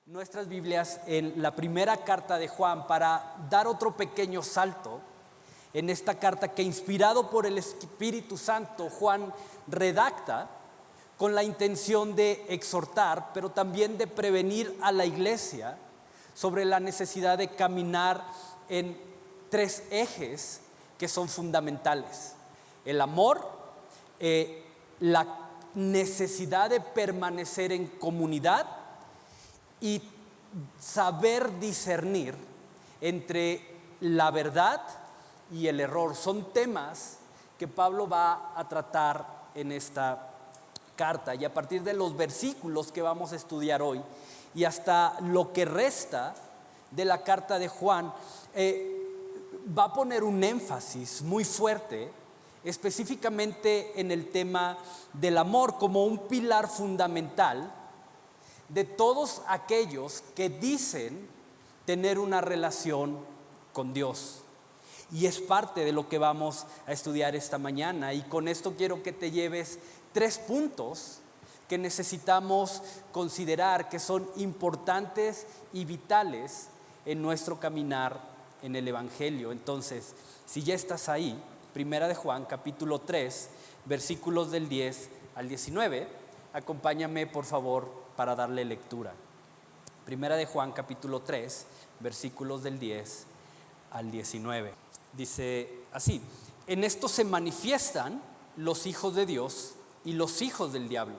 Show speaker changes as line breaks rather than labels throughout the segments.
nuestras Biblias en la primera carta de Juan para dar otro pequeño salto en esta carta que, inspirado por el Espíritu Santo, Juan redacta con la intención de exhortar, pero también de prevenir a la iglesia sobre la necesidad de caminar en tres ejes que son fundamentales: el amor, la necesidad de permanecer en comunidad y saber discernir entre la verdad y el error. Son temas que Pablo va a tratar en esta carta, y a partir de los versículos que vamos a estudiar hoy y hasta lo que resta de la carta de Juan, va a poner un énfasis muy fuerte específicamente en el tema del amor como un pilar fundamental de todos aquellos que dicen tener una relación con Dios. Y es parte de lo que vamos a estudiar esta mañana, y con esto quiero que te lleves 3 puntos que necesitamos considerar, que son importantes y vitales en nuestro caminar en el Evangelio. Entonces, si ya estás ahí, Primera de Juan, capítulo 3, versículos del 10 al 19, acompáñame por favor para darle lectura. Primera de Juan, capítulo 3, versículos del 10 al 19. Dice así: en esto se manifiestan los hijos de Dios y los hijos del diablo.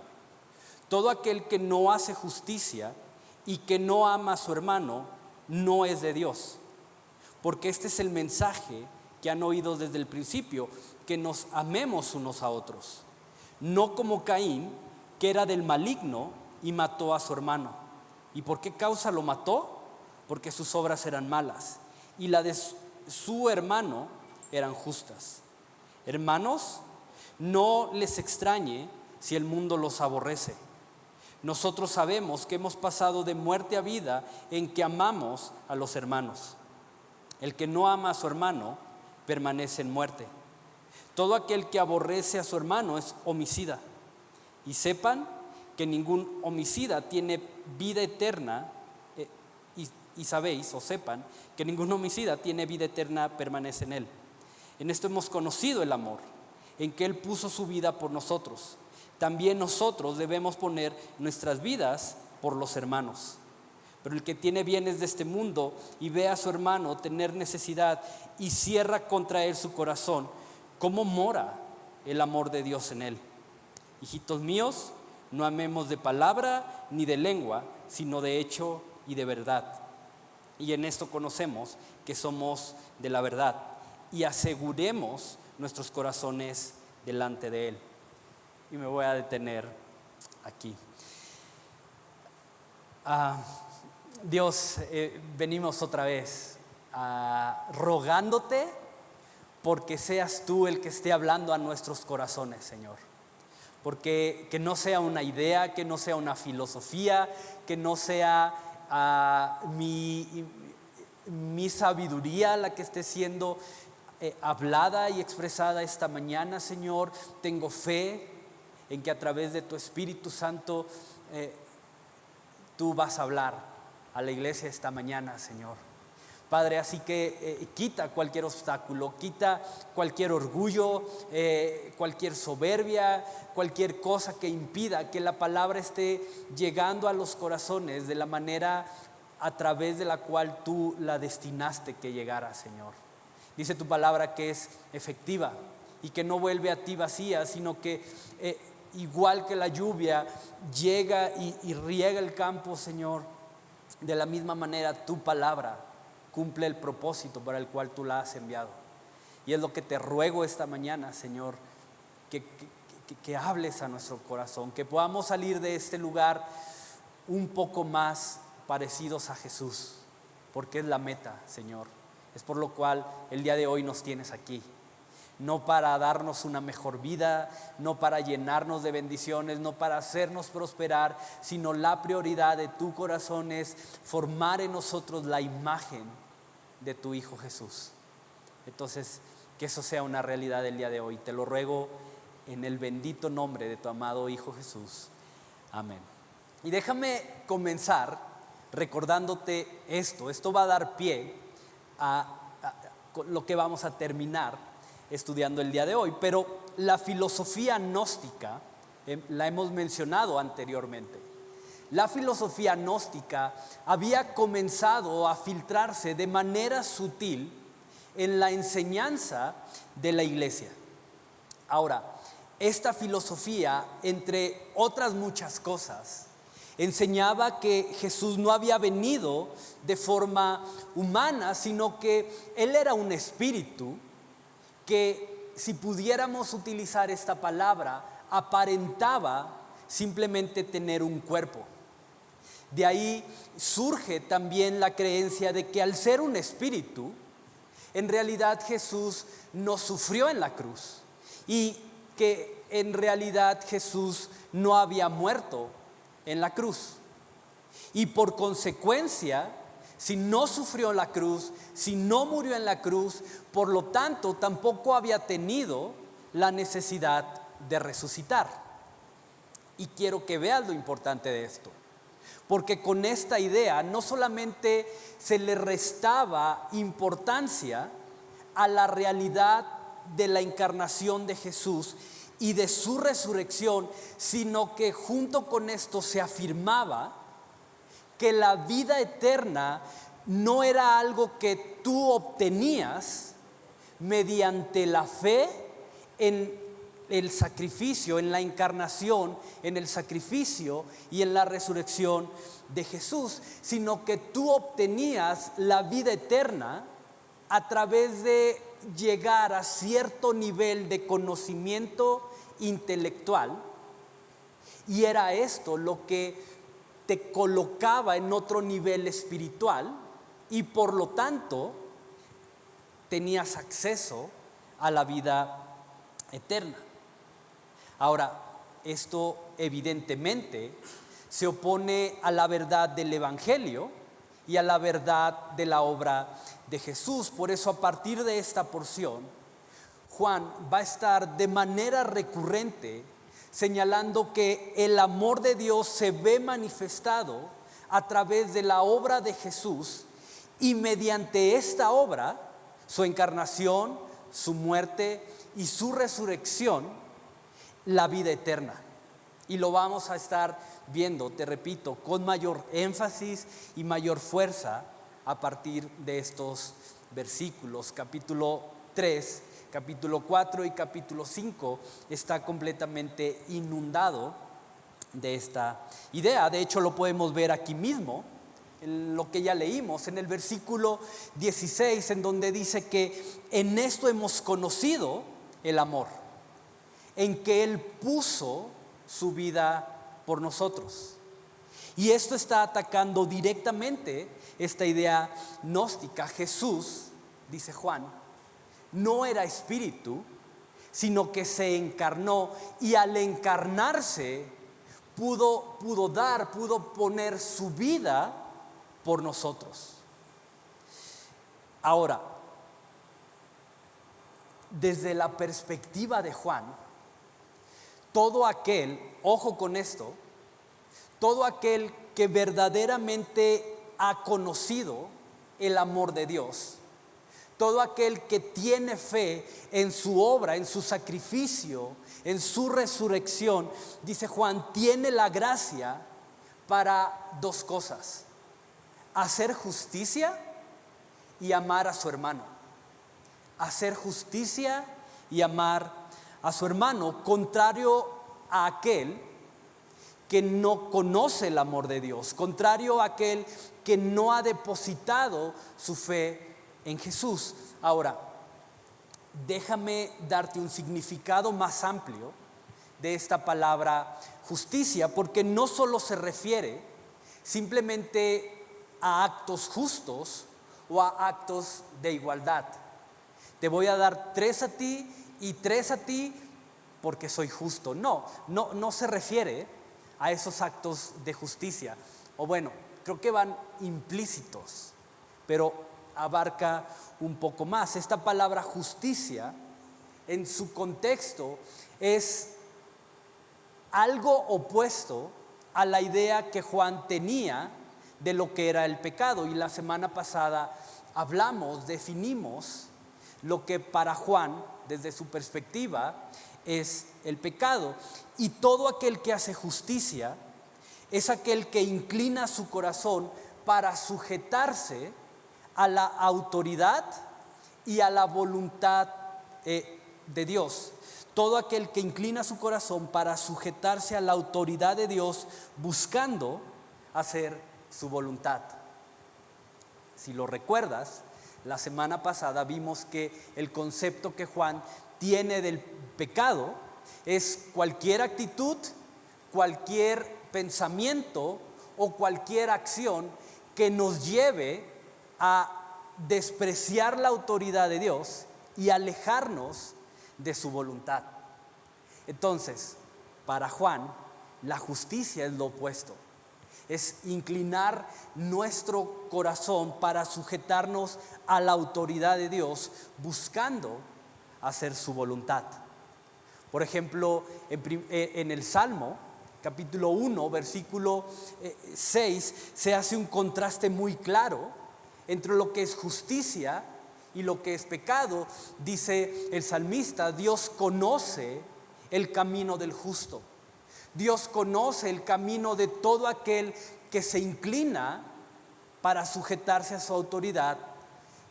Todo aquel que no hace justicia y que no ama a su hermano no es de Dios, porque este es el mensaje que han oído desde el principio, que nos amemos unos a otros, no como Caín, que era del maligno y mató a su hermano. ¿Y por qué causa lo mató? Porque sus obras eran malas y la de su hermano eran justas. Hermanos, no les extrañe si el mundo los aborrece. Nosotros sabemos que hemos pasado de muerte a vida en que amamos a los hermanos. El que no ama a su hermano permanece en muerte. Todo aquel que aborrece a su hermano es homicida. Y sepan que ningún homicida tiene vida eterna, y sabéis o sepan que ningún homicida tiene vida eterna, permanece en él. En esto hemos conocido el amor, en que Él puso su vida por nosotros. También nosotros debemos poner nuestras vidas por los hermanos. Pero el que tiene bienes de este mundo y ve a su hermano tener necesidad y cierra contra él su corazón, ¿cómo mora el amor de Dios en él? Hijitos míos, no amemos de palabra ni de lengua, sino de hecho y de verdad. Y en esto conocemos que somos de la verdad, y aseguremos nuestros corazones delante de Él. Y me voy a detener aquí. Dios, venimos otra vez rogándote porque seas tú el que esté hablando a nuestros corazones, Señor. Porque que no sea una idea, que no sea una filosofía, que no sea mi sabiduría la que esté siendo hablada y expresada esta mañana, Señor. Tengo fe en que a través de tu Espíritu Santo tú vas a hablar a la iglesia esta mañana, Señor. Padre, así que quita cualquier obstáculo, quita cualquier orgullo, cualquier soberbia, cualquier cosa que impida que la palabra esté llegando a los corazones de la manera a través de la cual tú la destinaste que llegara, Señor. Dice tu palabra que es efectiva y que no vuelve a ti vacía, sino que igual que la lluvia llega y riega el campo, Señor. De la misma manera tu palabra cumple el propósito para el cual tú la has enviado. Y es lo que te ruego esta mañana, Señor, que hables a nuestro corazón, que podamos salir de este lugar un poco más parecidos a Jesús, porque es la meta, Señor. Es por lo cual el día de hoy nos tienes aquí. No para darnos una mejor vida, no para llenarnos de bendiciones, no para hacernos prosperar, sino la prioridad de tu corazón es formar en nosotros la imagen de tu Hijo Jesús. Entonces, que eso sea una realidad el día de hoy. Te lo ruego en el bendito nombre de tu amado Hijo Jesús. Amén. Y déjame comenzar recordándote esto va a dar pie a lo que vamos a terminar estudiando el día de hoy. Pero la filosofía gnóstica, la hemos mencionado anteriormente. La filosofía gnóstica había comenzado a filtrarse de manera sutil en la enseñanza de la iglesia. Ahora, esta filosofía, entre otras muchas cosas, enseñaba que Jesús no había venido de forma humana, sino que Él era un espíritu que, si pudiéramos utilizar esta palabra, aparentaba simplemente tener un cuerpo. De ahí surge también la creencia de que al ser un espíritu, en realidad Jesús no sufrió en la cruz y que en realidad Jesús no había muerto en la cruz. Y por consecuencia, si no sufrió en la cruz, si no murió en la cruz, por lo tanto tampoco había tenido la necesidad de resucitar. Y quiero que veas lo importante de esto, porque con esta idea no solamente se le restaba importancia a la realidad de la encarnación de Jesús y de su resurrección, sino que junto con esto se afirmaba que la vida eterna no era algo que tú obtenías mediante la fe en el sacrificio, en la encarnación, en el sacrificio y en la resurrección de Jesús, sino que tú obtenías la vida eterna a través de llegar a cierto nivel de conocimiento intelectual, y era esto lo que te colocaba en otro nivel espiritual y por lo tanto tenías acceso a la vida eterna. Ahora, esto evidentemente se opone a la verdad del Evangelio y a la verdad de la obra de Jesús. Por eso, a partir de esta porción, Juan va a estar de manera recurrente señalando que el amor de Dios se ve manifestado a través de la obra de Jesús, y mediante esta obra, su encarnación, su muerte y su resurrección, la vida eterna. Y lo vamos a estar viendo, te repito, con mayor énfasis y mayor fuerza a partir de estos versículos. Capítulo 3, capítulo 4 y capítulo 5 está completamente inundado de esta idea. De hecho, lo podemos ver aquí mismo, en lo que ya leímos, en el versículo 16, en donde dice que en esto hemos conocido el amor, en que Él puso su vida por nosotros. Y esto está atacando directamente esta idea gnóstica. Jesús, dice Juan, no era espíritu, sino que se encarnó, y al encarnarse pudo poner su vida por nosotros. Ahora, desde la perspectiva de Juan, todo aquel, ojo con esto, todo aquel que verdaderamente ha conocido el amor de Dios, todo aquel que tiene fe en su obra, en su sacrificio, en su resurrección, dice Juan, tiene la gracia para dos cosas: hacer justicia y amar a su hermano. Hacer justicia y amar a su hermano, contrario a aquel que no conoce el amor de Dios, contrario a aquel que no ha depositado su fe en Jesús. Ahora, déjame darte un significado más amplio de esta palabra justicia, porque no solo se refiere simplemente a actos justos o a actos de igualdad. Te voy a dar 3 a ti y 3 a ti porque soy justo. No se refiere a esos actos de justicia. O bueno, creo que van implícitos, pero abarca un poco más. Esta palabra justicia, en su contexto, es algo opuesto a la idea que Juan tenía de lo que era el pecado. Y la semana pasada definimos lo que para Juan, desde su perspectiva, es el pecado. Y todo aquel que hace justicia es aquel que inclina su corazón para sujetarse a la autoridad y a la voluntad de Dios. Todo aquel que inclina su corazón para sujetarse a la autoridad de Dios, buscando hacer su voluntad. Si lo recuerdas, la semana pasada vimos que el concepto que Juan tiene del pecado es cualquier actitud, cualquier pensamiento o cualquier acción que nos lleve a despreciar la autoridad de Dios y alejarnos de su voluntad. Entonces, para Juan, la justicia es lo opuesto. Es inclinar nuestro corazón para sujetarnos a la autoridad de Dios, buscando hacer su voluntad. Por ejemplo, en el Salmo, capítulo 1, versículo 6, se hace un contraste muy claro entre lo que es justicia y lo que es pecado. Dice el salmista: Dios conoce el camino del justo. Dios conoce el camino de todo aquel que se inclina para sujetarse a su autoridad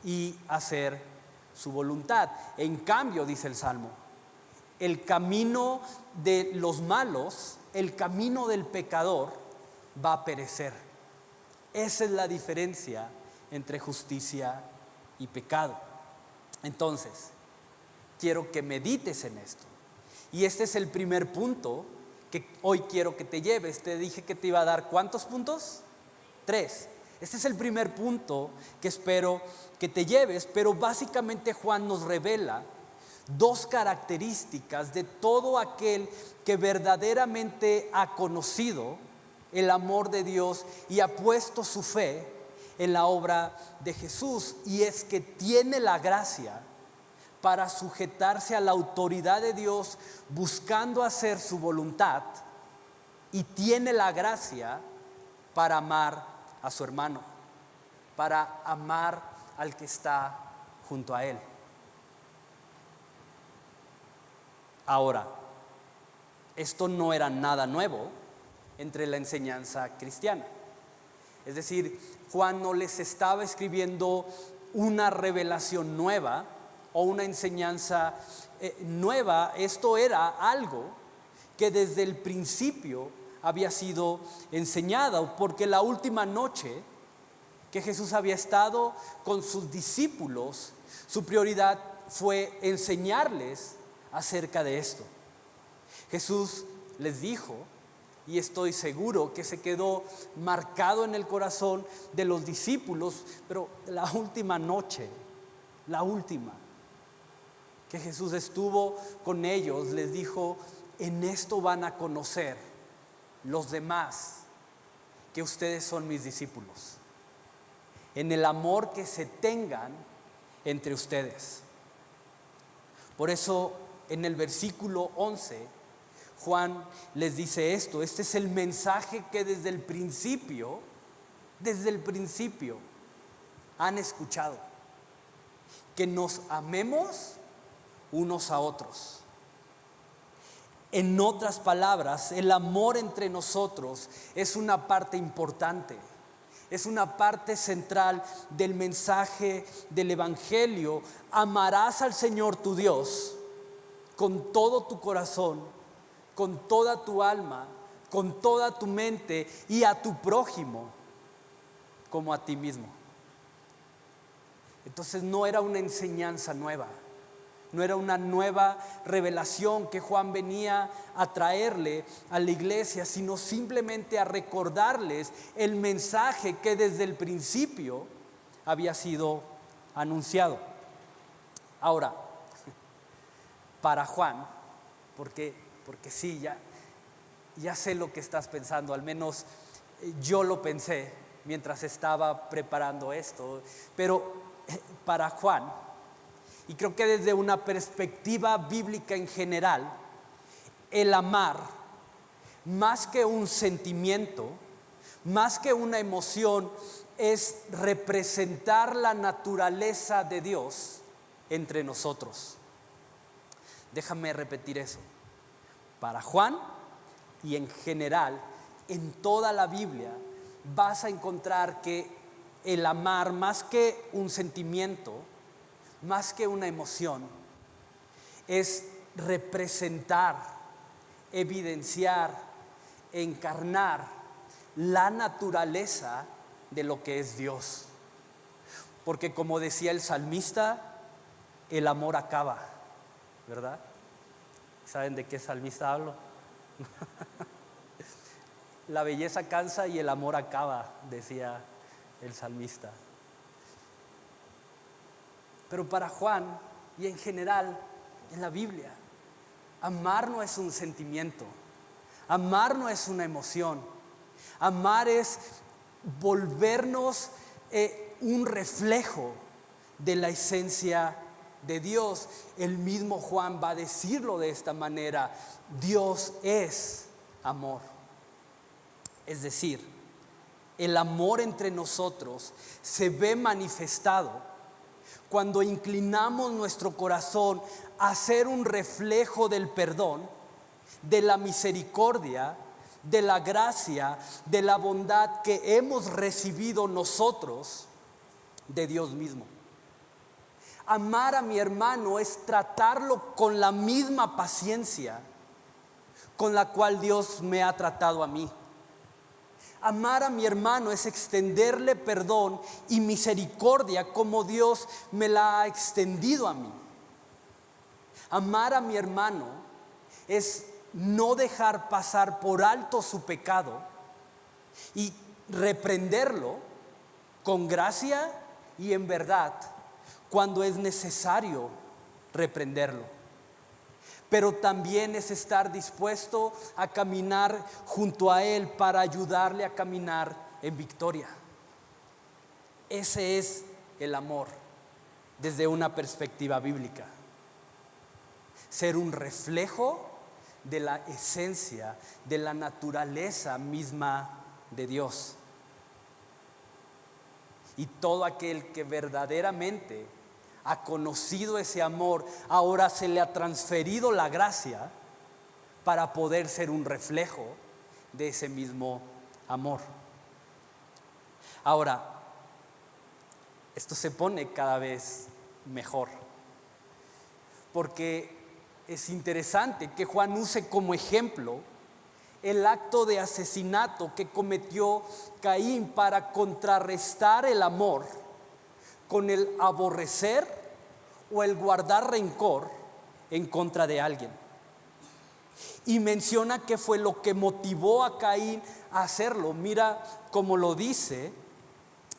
y hacer su voluntad. En cambio, dice el Salmo, el camino de los malos, el camino del pecador, va a perecer. Esa es la diferencia entre justicia y pecado. Entonces, quiero que medites en esto. Y este es el primer punto que hoy quiero que te lleves. Te dije que te iba a dar ¿cuántos puntos? 3. Este es el primer punto que espero que te lleves, pero básicamente Juan nos revela 2 características de todo aquel que verdaderamente ha conocido el amor de Dios y ha puesto su fe en la obra de Jesús, y es que tiene la gracia para sujetarse a la autoridad de Dios buscando hacer su voluntad, y tiene la gracia para amar a su hermano, para amar al que está junto a él. Ahora, esto no era nada nuevo entre la enseñanza cristiana. Es decir, Juan no les estaba escribiendo una revelación nueva o una enseñanza nueva. Esto era algo que desde el principio había sido enseñado, porque la última noche que Jesús había estado con sus discípulos, su prioridad fue enseñarles acerca de esto. Jesús les dijo, y estoy seguro que se quedó marcado en el corazón de los discípulos, pero la última noche, la última que Jesús estuvo con ellos, les dijo: en esto van a conocer los demás que ustedes son mis discípulos, en el amor que se tengan entre ustedes. Por eso en el versículo 11 Juan les dice esto. Este es el mensaje que desde el principio han escuchado: que nos amemos unos a otros. En otras palabras, el amor entre nosotros es una parte importante, es una parte central del mensaje del Evangelio. Amarás al Señor tu Dios con todo tu corazón, con toda tu alma, con toda tu mente, y a tu prójimo como a ti mismo. Entonces no era una enseñanza nueva, no era una nueva revelación que Juan venía a traerle a la iglesia, sino simplemente a recordarles el mensaje que desde el principio había sido anunciado. Ahora, para Juan, porque sí, ya sé lo que estás pensando, al menos yo lo pensé mientras estaba preparando esto, pero para Juan, y creo que desde una perspectiva bíblica en general, el amar, más que un sentimiento, más que una emoción, es representar la naturaleza de Dios entre nosotros. Déjame repetir eso. Para Juan y en general, en toda la Biblia, vas a encontrar que el amar, más que un sentimiento, más que una emoción, es representar, evidenciar, encarnar la naturaleza de lo que es Dios. Porque como decía el salmista, el amor acaba, ¿verdad? ¿Saben de qué salmista hablo? La belleza cansa y el amor acaba, decía el salmista. Pero para Juan y en general en la Biblia, amar no es un sentimiento, amar no es una emoción, amar es volvernos un reflejo de la esencia de Dios. El mismo Juan va a decirlo de esta manera: Dios es amor. Es decir, el amor entre nosotros se ve manifestado cuando inclinamos nuestro corazón a ser un reflejo del perdón, de la misericordia, de la gracia, de la bondad que hemos recibido nosotros de Dios mismo. Amar a mi hermano es tratarlo con la misma paciencia con la cual Dios me ha tratado a mí. Amar a mi hermano es extenderle perdón y misericordia como Dios me la ha extendido a mí. Amar a mi hermano es no dejar pasar por alto su pecado y reprenderlo con gracia y en verdad cuando es necesario reprenderlo. Pero también es estar dispuesto a caminar junto a Él para ayudarle a caminar en victoria. Ese es el amor desde una perspectiva bíblica. Ser un reflejo de la esencia, de la naturaleza misma de Dios. Y todo aquel que verdaderamente ha conocido ese amor, ahora se le ha transferido la gracia para poder ser un reflejo de ese mismo amor. Ahora, esto se pone cada vez mejor, porque es interesante que Juan use como ejemplo el acto de asesinato que cometió Caín para contrarrestar el amor con el aborrecer o el guardar rencor en contra de alguien. Y menciona qué fue lo que motivó a Caín a hacerlo. Mira cómo lo dice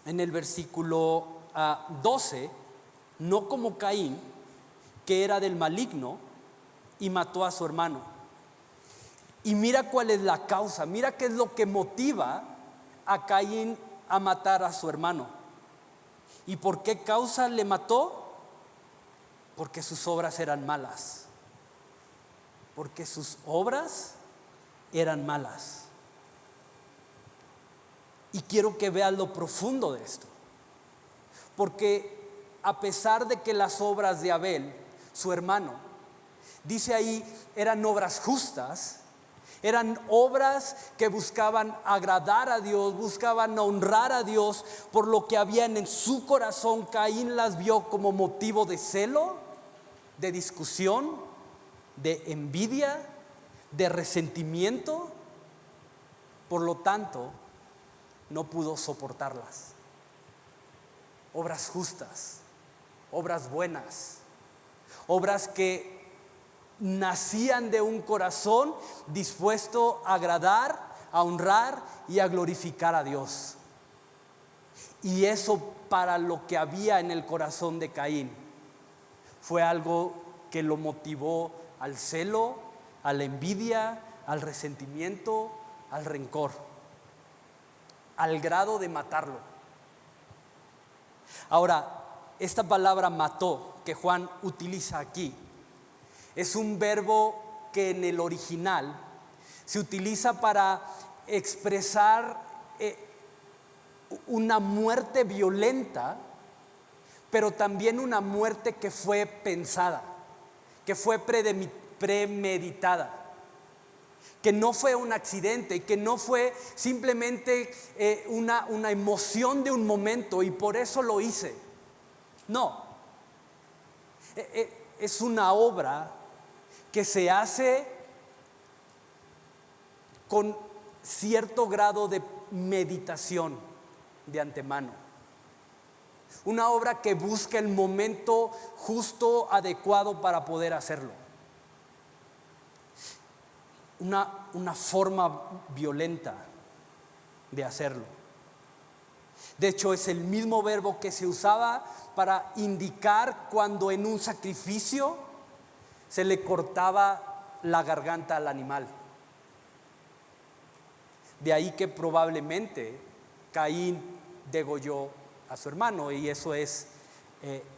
en el versículo 12: no como Caín, que era del maligno y mató a su hermano. Y mira cuál es la causa, mira qué es lo que motiva a Caín a matar a su hermano. ¿Y por qué causa le mató? Porque sus obras eran malas. Porque sus obras eran malas. Y quiero que veas lo profundo de esto. Porque a pesar de que las obras de Abel, su hermano, dice ahí, eran obras justas, eran obras que buscaban agradar a Dios, buscaban honrar a Dios, por lo que habían en su corazón, Caín las vio como motivo de celo, de discusión, de envidia, de resentimiento. Por lo tanto, no pudo soportarlas. Obras justas, obras buenas, obras que nacían de un corazón dispuesto a agradar, a honrar y a glorificar a Dios. Y eso, para lo que había en el corazón de Caín, fue algo que lo motivó al celo, a la envidia, al resentimiento, al rencor, al grado de matarlo. Ahora, esta palabra mató que Juan utiliza aquí es un verbo que en el original se utiliza para expresar una muerte violenta, pero también una muerte que fue pensada, que fue premeditada, que no fue un accidente, que no fue simplemente una emoción de un momento y por eso lo hice. No, es una obra que se hace con cierto grado de meditación de antemano. Una obra que busca el momento justo, adecuado para poder hacerlo. Una forma violenta de hacerlo. De hecho, es el mismo verbo que se usaba para indicar cuando en un sacrificio se le cortaba la garganta al animal. De ahí que probablemente Caín degolló a su hermano, y eso es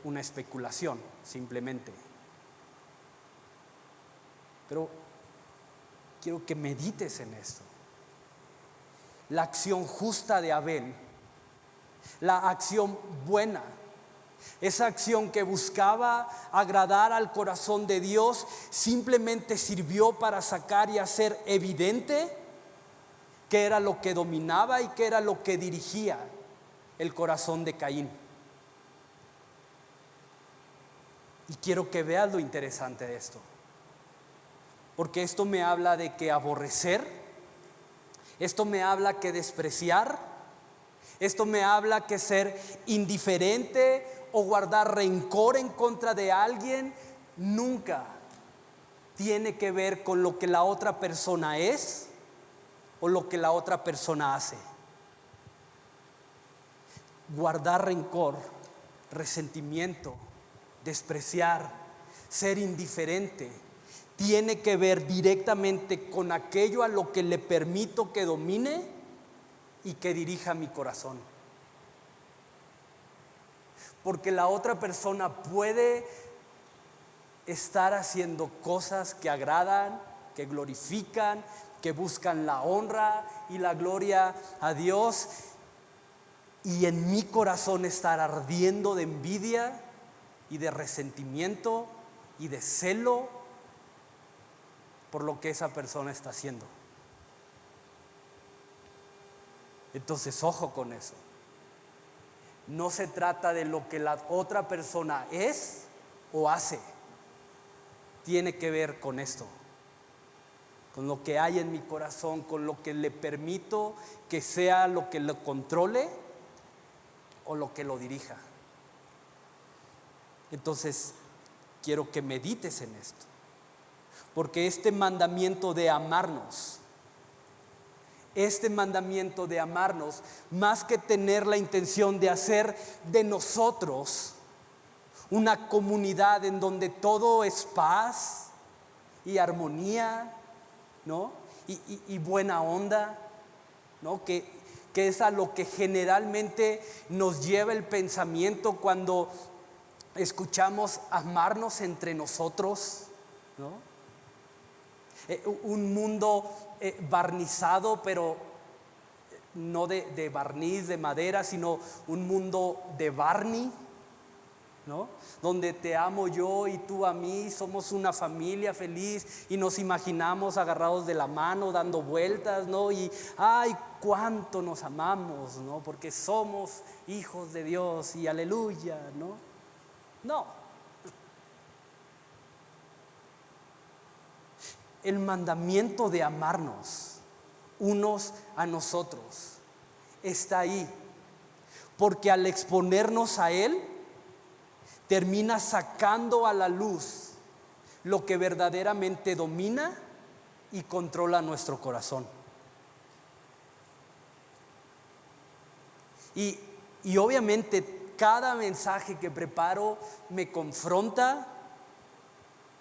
una especulación simplemente. Pero quiero que medites en esto. La acción justa de Abel, la acción buena, esa acción que buscaba agradar al corazón de Dios, simplemente sirvió para sacar y hacer evidente qué era lo que dominaba y qué era lo que dirigía el corazón de Caín. Y quiero que veas lo interesante de esto, porque esto me habla de que aborrecer, esto me habla que despreciar, esto me habla que ser indiferente o guardar rencor en contra de alguien nunca tiene que ver con lo que la otra persona es o lo que la otra persona hace. Guardar rencor, resentimiento, despreciar, ser indiferente, tiene que ver directamente con aquello a lo que le permito que domine y que dirija mi corazón. Porque la otra persona puede estar haciendo cosas que agradan, que glorifican, que buscan la honra y la gloria a Dios, y en mi corazón estar ardiendo de envidia y de resentimiento y de celo por lo que esa persona está haciendo. Entonces, ojo con eso. No se trata de lo que la otra persona es o hace. Tiene que ver con esto, con lo que hay en mi corazón, con lo que le permito que sea lo que lo controle o lo que lo dirija. Entonces, quiero que medites en esto, porque este mandamiento de amarnos, más que tener la intención de hacer de nosotros una comunidad en donde todo es paz y armonía, ¿no? Y buena onda, ¿no? Que es a lo que generalmente nos lleva el pensamiento cuando escuchamos amarnos entre nosotros, ¿no? Un mundo barnizado, pero no de barniz de madera, sino un mundo de Barney, ¿no? Donde te amo yo y tú a mí, somos una familia feliz y nos imaginamos agarrados de la mano dando vueltas, ¿no? Y ay, cuánto nos amamos, ¿no? Porque somos hijos de Dios y aleluya, ¿no? No. El mandamiento de amarnos unos a nosotros está ahí, porque al exponernos a Él, termina sacando a la luz lo que verdaderamente domina y controla nuestro corazón. Y obviamente cada mensaje que preparo me confronta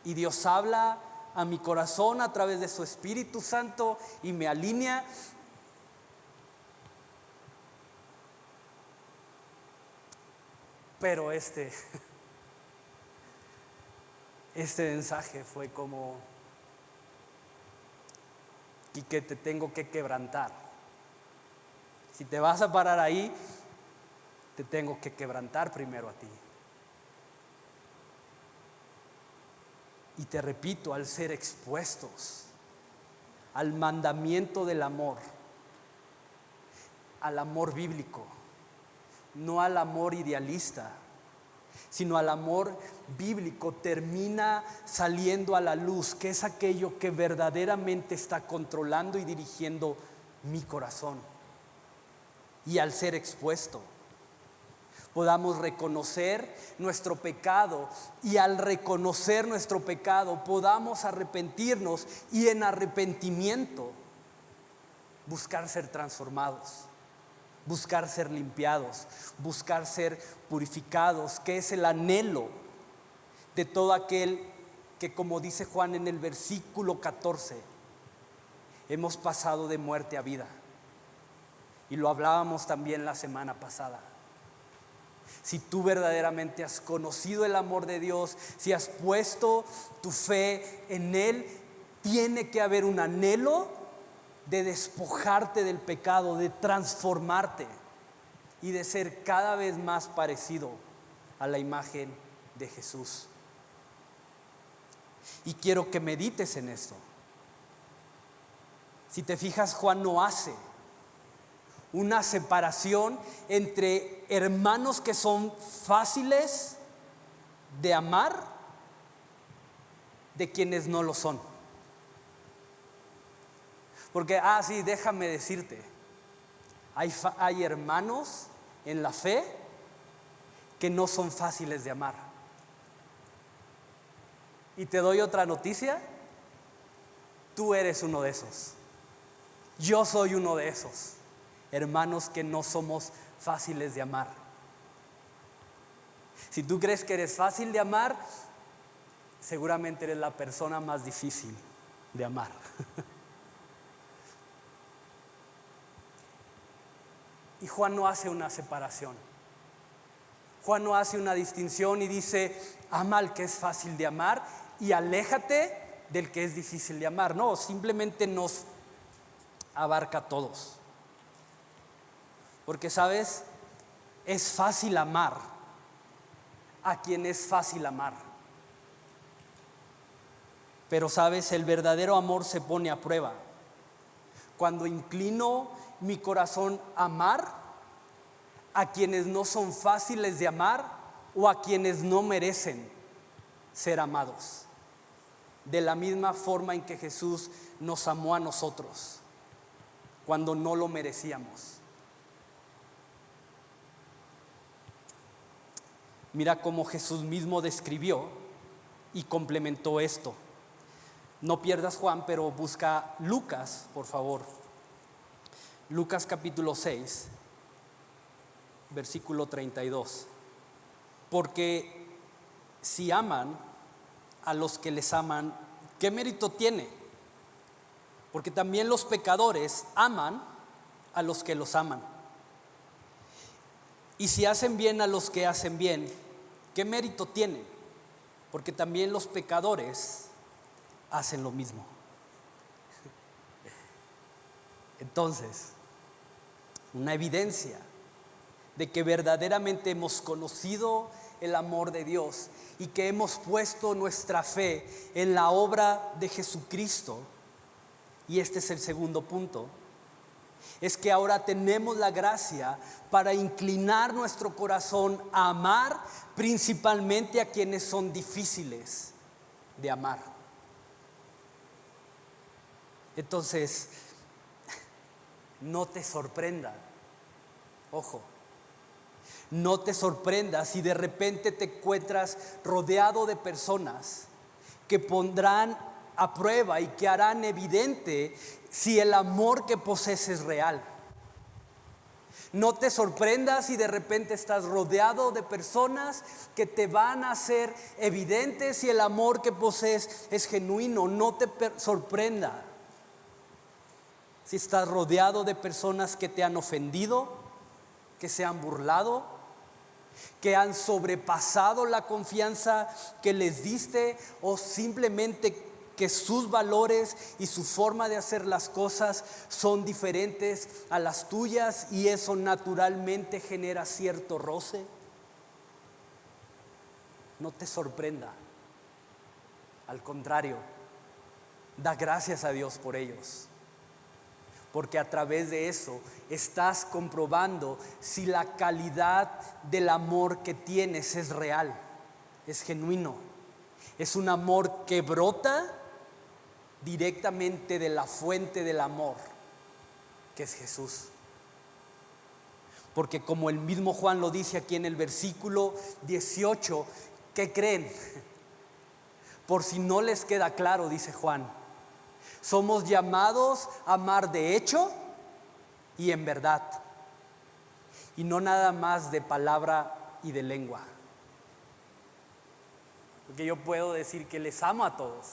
y Dios habla a mi corazón a través de su Espíritu Santo y me alinea. Pero este mensaje fue como: y que te tengo que quebrantar Si te vas a parar ahí, te tengo que quebrantar primero a ti. Y te repito, al ser expuestos al mandamiento del amor, al amor bíblico, no al amor idealista, sino al amor bíblico, termina saliendo a la luz, que es aquello que verdaderamente está controlando y dirigiendo mi corazón. Y al ser expuesto, podamos reconocer nuestro pecado, y al reconocer nuestro pecado podamos arrepentirnos, y en arrepentimiento buscar ser transformados, buscar ser limpiados, buscar ser purificados, que es el anhelo de todo aquel que, como dice Juan en el versículo 14, hemos pasado de muerte a vida. Y lo hablábamos también la semana pasada. Si tú verdaderamente has conocido el amor de Dios, si has puesto tu fe en Él, tiene que haber un anhelo de despojarte del pecado, de transformarte y de ser cada vez más parecido a la imagen de Jesús. Y quiero que medites en esto. Si te fijas, Juan no hace una separación entre hermanos que son fáciles de amar de quienes no lo son. Porque, sí, déjame decirte, hay hermanos en la fe que no son fáciles de amar. Y te doy otra noticia, tú eres uno de esos. Yo soy uno de esos hermanos que no somos fáciles de amar. Si tú crees que eres fácil de amar, seguramente eres la persona más difícil de amar. Y Juan no hace una separación. Juan no hace una distinción y dice, ama al que es fácil de amar y aléjate del que es difícil de amar. No, simplemente nos abarca a todos. Porque, ¿sabes? Es fácil amar a quien es fácil amar. Pero, ¿sabes? El verdadero amor se pone a prueba cuando inclino mi corazón a amar a quienes no son fáciles de amar o a quienes no merecen ser amados. De la misma forma en que Jesús nos amó a nosotros cuando no lo merecíamos. Mira cómo Jesús mismo describió y complementó esto. No pierdas Juan, pero busca Lucas, por favor. Lucas capítulo 6, versículo 32. Porque si aman a los que les aman, ¿qué mérito tiene? Porque también los pecadores aman a los que los aman. Y si hacen bien a los que hacen bien, ¿qué mérito tiene? Porque también los pecadores hacen lo mismo. Entonces, una evidencia de que verdaderamente hemos conocido el amor de Dios y que hemos puesto nuestra fe en la obra de Jesucristo, y este es el segundo punto, es que ahora tenemos la gracia para inclinar nuestro corazón a amar principalmente a quienes son difíciles de amar. Entonces, no te sorprenda, ojo, no te sorprendas si de repente te encuentras rodeado de personas que pondrán a prueba y que harán evidente si el amor que posees es real. No te sorprendas si de repente estás rodeado de personas que te van a hacer evidente si el amor que posees es genuino. No te sorprenda si estás rodeado de personas que te han ofendido, que se han burlado, que han sobrepasado la confianza que les diste o simplemente que sus valores y su forma de hacer las cosas son diferentes a las tuyas y eso naturalmente genera cierto roce. No te sorprenda, al contrario, da gracias a Dios por ellos, porque a través de eso estás comprobando si la calidad del amor que tienes es real, es genuino, es un amor que brota directamente de la fuente del amor, que es Jesús. Porque como el mismo Juan lo dice aquí en el versículo 18, ¿qué creen? Por si no les queda claro, dice Juan, somos llamados a amar de hecho y en verdad, y no nada más de palabra y de lengua. Porque yo puedo decir que les amo a todos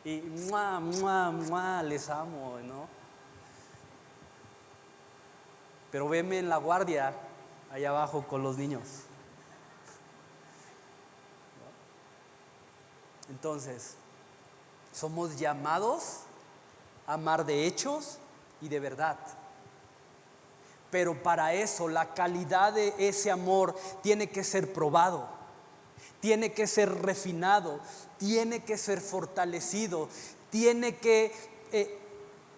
y ¡mua, mua, mua! Les amo, ¿no? Pero venme en la guardia allá abajo con los niños. Entonces, somos llamados a amar de hechos y de verdad. Pero para eso la calidad de ese amor tiene que ser probado, tiene que ser refinado, tiene que ser fortalecido,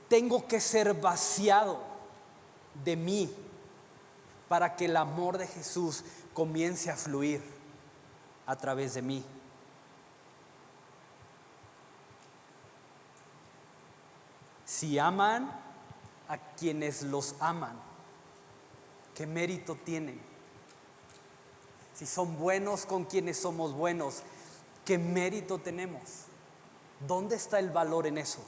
tengo que ser vaciado de mí para que el amor de Jesús comience a fluir a través de mí. Si aman a quienes los aman, ¿qué mérito tienen? Si son buenos con quienes somos buenos, ¿qué mérito tenemos? ¿Dónde está el valor en eso?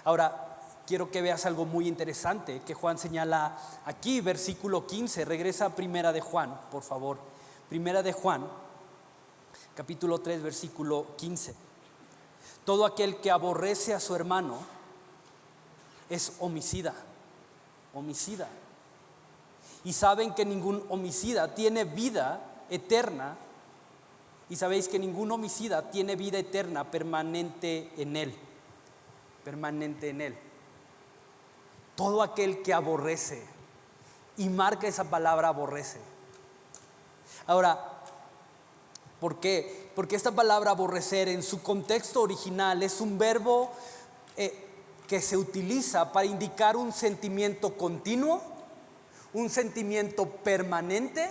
Ahora, quiero que veas algo muy interesante que Juan señala aquí, versículo 15. Regresa a Primera de Juan, por favor. Primera de Juan, capítulo 3, versículo 15. Todo aquel que aborrece a su hermano es homicida. Homicida. Y saben que ningún homicida tiene vida eterna. Y sabéis que ningún homicida tiene vida eterna permanente en él. Permanente en él. Todo aquel que aborrece. Y marca esa palabra aborrece. Ahora, ¿por qué? Porque esta palabra aborrecer en su contexto original es un verbo que se utiliza para indicar un sentimiento continuo, un sentimiento permanente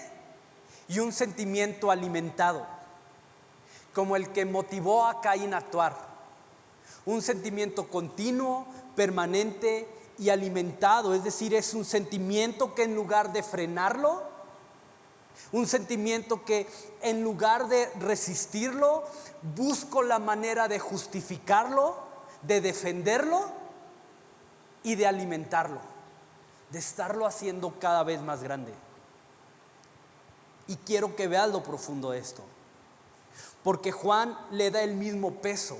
y un sentimiento alimentado, como el que motivó a Caín a actuar. Un sentimiento continuo, permanente y alimentado, es decir, es un sentimiento que en lugar de frenarlo, un sentimiento que en lugar de resistirlo, busco la manera de justificarlo, de defenderlo y de alimentarlo, de estarlo haciendo cada vez más grande. Y quiero que veas lo profundo de esto, porque Juan le da el mismo peso,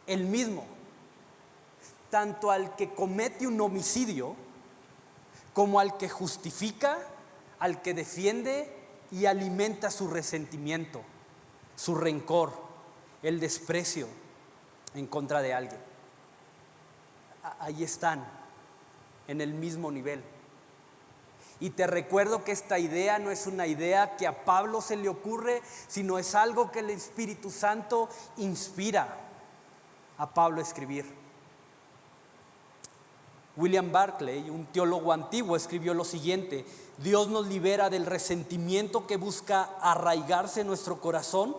el mismo, tanto al que comete un homicidio como al que justifica, al que defiende y alimenta su resentimiento, su rencor, el desprecio en contra de alguien. Ahí están, en el mismo nivel. Y te recuerdo que esta idea no es una idea que a Pablo se le ocurre, sino es algo que el Espíritu Santo inspira a Pablo a escribir. William Barclay, un teólogo antiguo, escribió lo siguiente: Dios nos libera del resentimiento que busca arraigarse en nuestro corazón,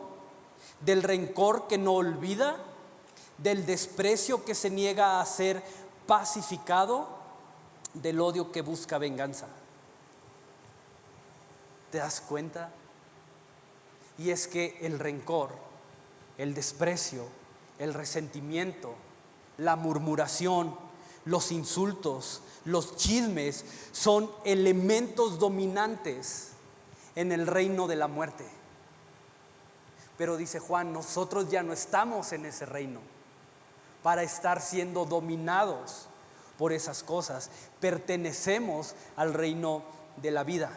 del rencor que no olvida, del desprecio que se niega a ser pacificado, del odio que busca venganza. ¿Te das cuenta? Y es que el rencor, el desprecio, el resentimiento, la murmuración, los insultos, los chismes son elementos dominantes en el reino de la muerte. Pero dice Juan, nosotros ya no estamos en ese reino para estar siendo dominados por esas cosas. Pertenecemos al reino de la vida.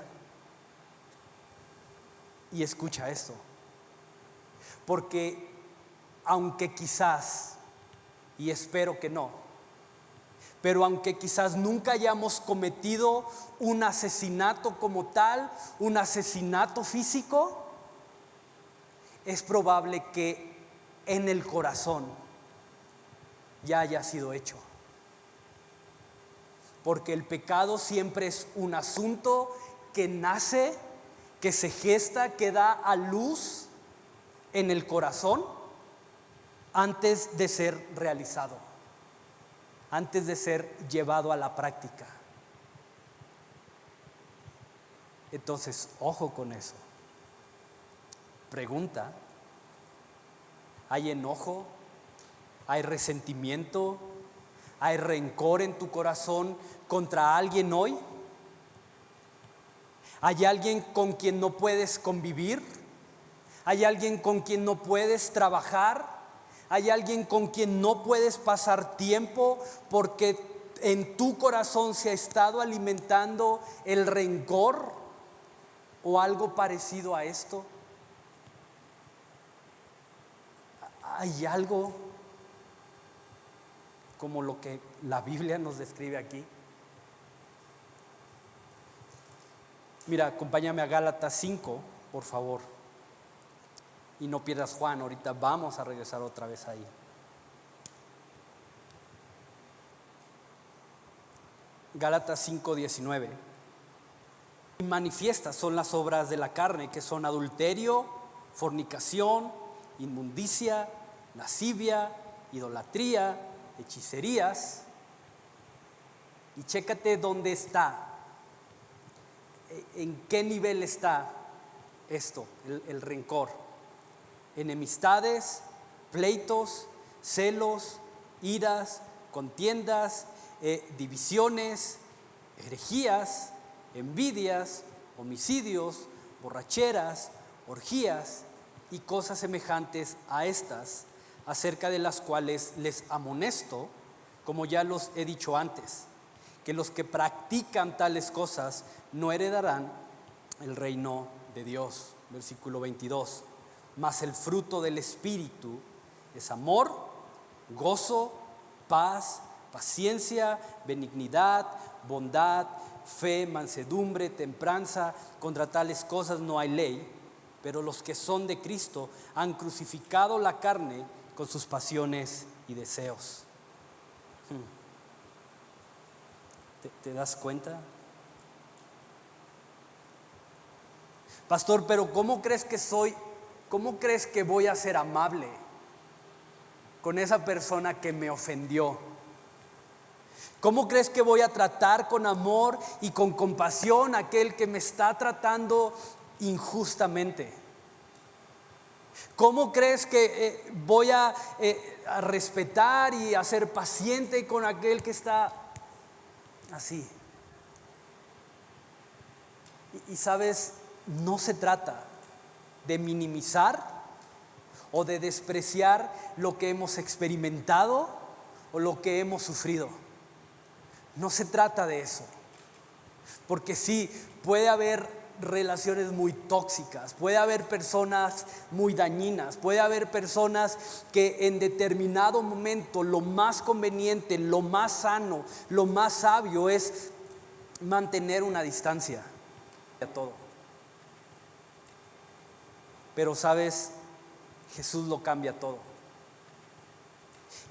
Y escucha esto, porque aunque quizás, y espero que no, pero aunque quizás nunca hayamos cometido un asesinato como tal, un asesinato físico, es probable que en el corazón ya haya sido hecho. Porque el pecado siempre es un asunto que nace, que se gesta, que da a luz en el corazón antes de ser realizado, antes de ser llevado a la práctica. Entonces, ojo con eso. Pregunta: ¿hay enojo? ¿Hay resentimiento? ¿Hay rencor en tu corazón contra alguien hoy? ¿Hay alguien con quien no puedes convivir? ¿Hay alguien con quien no puedes trabajar? ¿Hay alguien con quien no puedes pasar tiempo porque en tu corazón se ha estado alimentando el rencor o algo parecido a esto? ¿Hay algo como lo que la Biblia nos describe aquí? Mira, acompáñame a Gálatas 5, por favor. Y no pierdas Juan, ahorita vamos a regresar otra vez ahí. Gálatas 5:19. Y manifiestas son las obras de la carne, que son adulterio, fornicación, inmundicia, lascivia, idolatría, hechicerías. Y chécate dónde está, en qué nivel está esto, el rencor. Enemistades, pleitos, celos, iras, contiendas, divisiones, herejías, envidias, homicidios, borracheras, orgías y cosas semejantes a estas, acerca de las cuales les amonesto, como ya los he dicho antes, que los que practican tales cosas no heredarán el reino de Dios. Versículo 22. Mas el fruto del Espíritu es amor, gozo, paz, paciencia, benignidad, bondad, fe, mansedumbre, templanza. Contra tales cosas no hay ley. Pero los que son de Cristo han crucificado la carne con sus pasiones y deseos. ¿Te das cuenta? Pastor, pero ¿cómo crees que soy? ¿Cómo crees que voy a ser amable con esa persona que me ofendió? ¿Cómo crees que voy a tratar con amor y con compasión a aquel que me está tratando injustamente? ¿Cómo crees que voy a respetar y a ser paciente con aquel que está así? Y sabes, no se trata de minimizar o de despreciar lo que hemos experimentado o lo que hemos sufrido. No se trata de eso, porque sí, puede haber relaciones muy tóxicas, puede haber personas muy dañinas, puede haber personas que en determinado momento lo más conveniente, lo más sano, lo más sabio es mantener una distancia a todo. Pero sabes, Jesús lo cambia todo.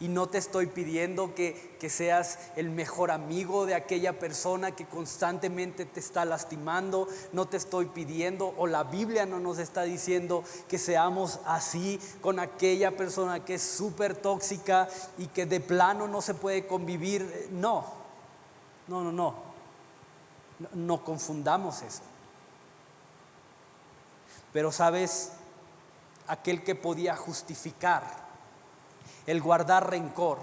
Y no te estoy pidiendo que seas el mejor amigo de aquella persona que constantemente te está lastimando. No te estoy pidiendo, o la Biblia no nos está diciendo que seamos así con aquella persona que es súper tóxica y que de plano no se puede convivir. No confundamos eso. Pero sabes, aquel que podía justificar el guardar rencor,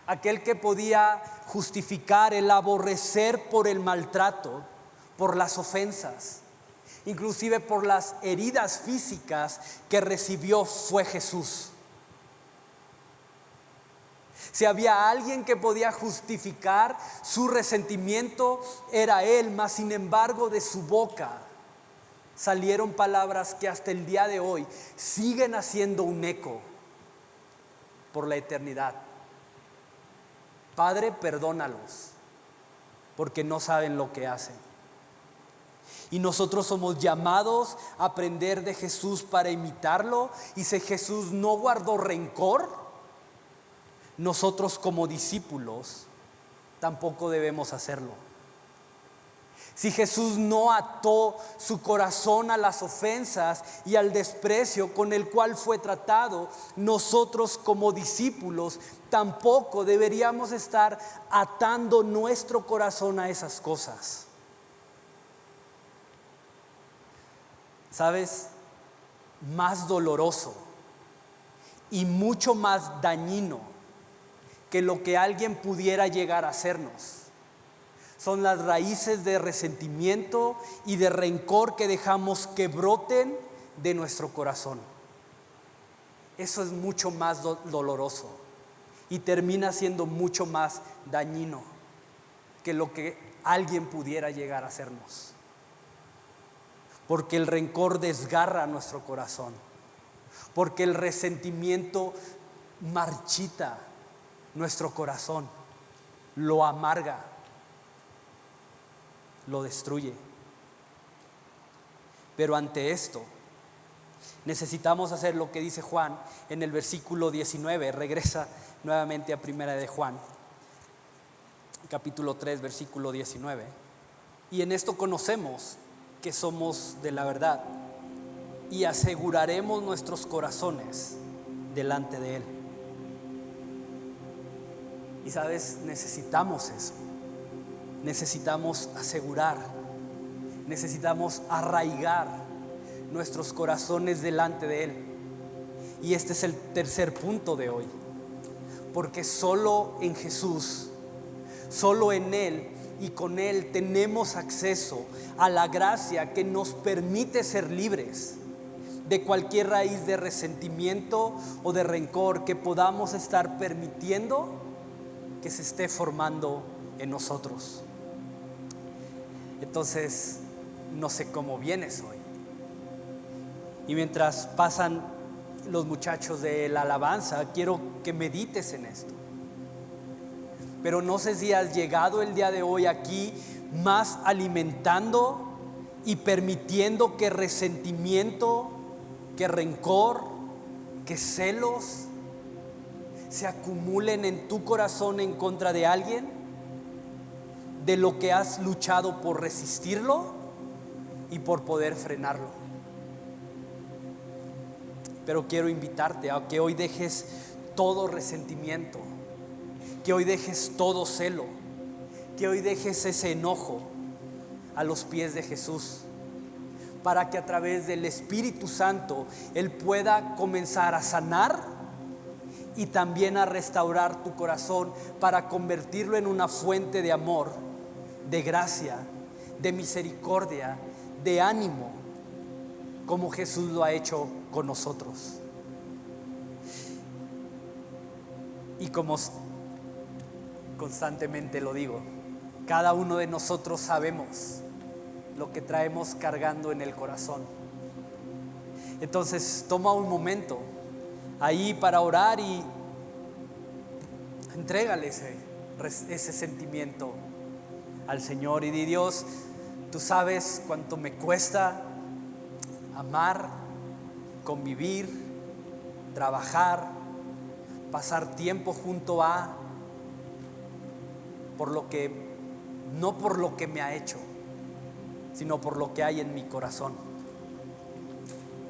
aquel que podía justificar el aborrecer por el maltrato, por las ofensas, inclusive por las heridas físicas que recibió, fue Jesús. Si había alguien que podía justificar su resentimiento, era Él. Mas sin embargo, de su boca salieron palabras que hasta el día de hoy siguen haciendo un eco por la eternidad. Padre, perdónalos, porque no saben lo que hacen. Y nosotros somos llamados a aprender de Jesús para imitarlo. Y si Jesús no guardó rencor, nosotros como discípulos tampoco debemos hacerlo. Si Jesús no ató su corazón a las ofensas y al desprecio con el cual fue tratado, nosotros como discípulos tampoco deberíamos estar atando nuestro corazón a esas cosas. ¿Sabes? Más doloroso y mucho más dañino que lo que alguien pudiera llegar a hacernos son las raíces de resentimiento y de rencor que dejamos que broten de nuestro corazón. Eso es mucho más doloroso y termina siendo mucho más dañino que lo que alguien pudiera llegar a hacernos. Porque el rencor desgarra nuestro corazón, porque el resentimiento marchita nuestro corazón, lo amarga, lo destruye. Pero ante esto necesitamos hacer lo que dice Juan en el versículo 19. Regresa nuevamente a Primera de Juan, capítulo 3, versículo 19. Y en esto conocemos que somos de la verdad y aseguraremos nuestros corazones delante de Él. Y sabes, necesitamos eso. Necesitamos asegurar, necesitamos arraigar nuestros corazones delante de Él. Y este es el tercer punto de hoy, porque solo en Jesús, solo en Él y con Él tenemos acceso a la gracia que nos permite ser libres de cualquier raíz de resentimiento o de rencor que podamos estar permitiendo que se esté formando en nosotros. Entonces, no sé cómo vienes hoy. Y mientras pasan los muchachos de la alabanza, quiero que medites en esto. Pero no sé si has llegado el día de hoy aquí más alimentando y permitiendo que resentimiento, que rencor, que celos se acumulen en tu corazón en contra de alguien, de lo que has luchado por resistirlo y por poder frenarlo. Pero quiero invitarte a que hoy dejes todo resentimiento, que hoy dejes todo celo, que hoy dejes ese enojo a los pies de Jesús, para que a través del Espíritu Santo Él pueda comenzar a sanar y también a restaurar tu corazón para convertirlo en una fuente de amor, de gracia, de misericordia, de ánimo, como Jesús lo ha hecho con nosotros. Y como constantemente lo digo, cada uno de nosotros sabemos lo que traemos cargando en el corazón. Entonces toma un momento ahí para orar y entrégale ese sentimiento al Señor y di: Dios, tú sabes cuánto me cuesta amar, convivir, trabajar, pasar tiempo junto a, no por lo que me ha hecho, sino por lo que hay en mi corazón.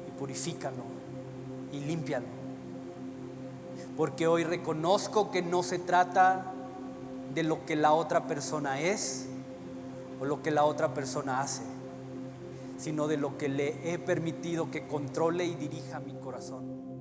Y purifícalo y límpialo, porque hoy reconozco que no se trata de lo que la otra persona es o lo que la otra persona hace, sino de lo que le he permitido que controle y dirija mi corazón.